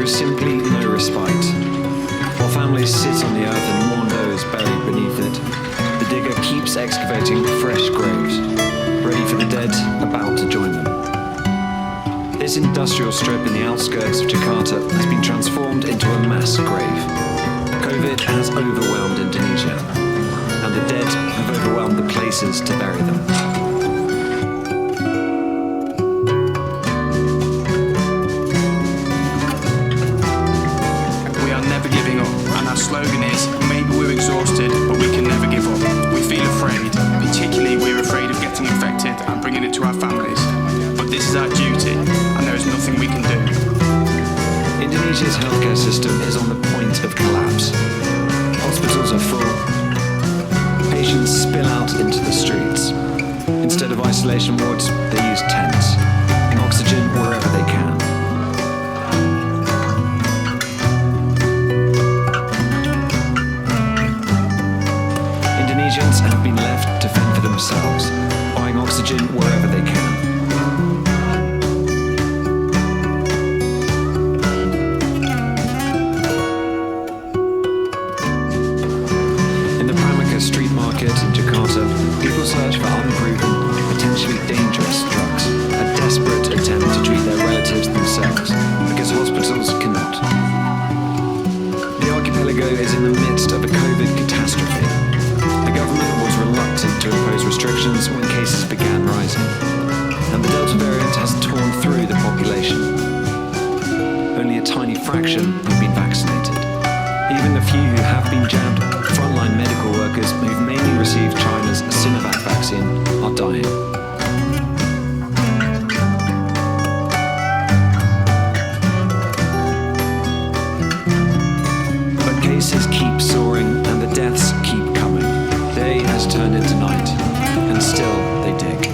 There is simply no respite. While families sit on the earth and mourn those buried beneath it, the digger keeps excavating fresh graves, ready for the dead about to join them. This industrial strip in the outskirts of Jakarta has been transformed into a mass grave. COVID has overwhelmed Indonesia, and the dead have overwhelmed the places to bury them. We are never giving up, and our slogan is, maybe we're exhausted, but we can never give up. We feel afraid, particularly we're afraid of getting infected and bringing it to our families. But this is our duty, and there is nothing we can do. Indonesia's healthcare system is on the point of collapse. Hospitals are full. Patients spill out into the streets. Instead of isolation wards, they use tents, and oxygen wherever they can. Indonesians have been left to fend for themselves, buying oxygen wherever they can. Street market in Jakarta, people search for unproven, potentially dangerous drugs, a desperate attempt to treat their relatives themselves, because hospitals cannot. The archipelago is in the midst of a COVID catastrophe. The government was reluctant to impose restrictions when cases began rising, and the Delta variant has torn through the population. Only a tiny fraction have been vaccinated. Even the few who have been jabbed, frontline medical workers who've mainly received China's Sinovac vaccine are dying. But cases keep soaring and the deaths keep coming. Day has turned into night, and still they dig.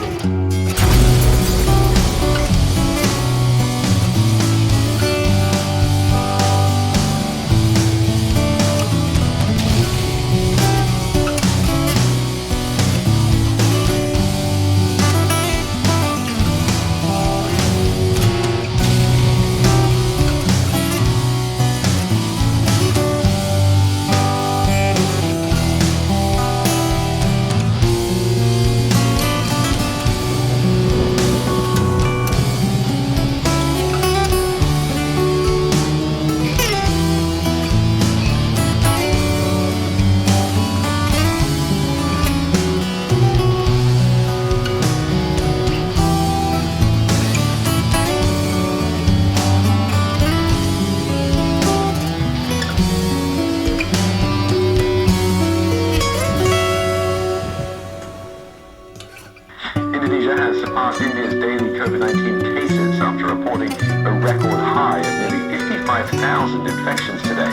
Indonesia has surpassed India's daily COVID-19 cases after reporting a record high of nearly 55,000 infections today.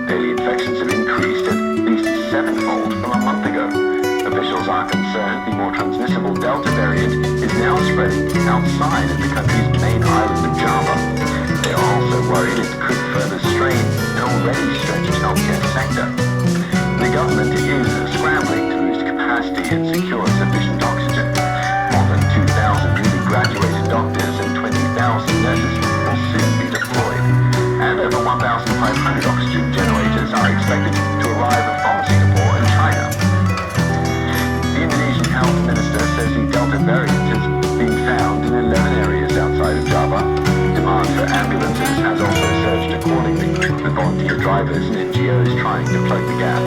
Daily infections have increased at least sevenfold from a month ago. Officials are concerned the more transmissible Delta variant is now spreading outside of the country's main island of Java. They are also worried it could further strain an already stretched healthcare sector. The government is scrambling to boost capacity and secure sufficient oxygen. More than 2,000 newly graduated doctors and 20,000 nurses will soon be deployed. And over 1,500 oxygen generators are expected to arrive from Singapore and China. The Indonesian health minister says the Delta variant has been found in 11 areas outside of Java. Demand for ambulances has also surged accordingly, with volunteer drivers and NGOs trying to plug the gap.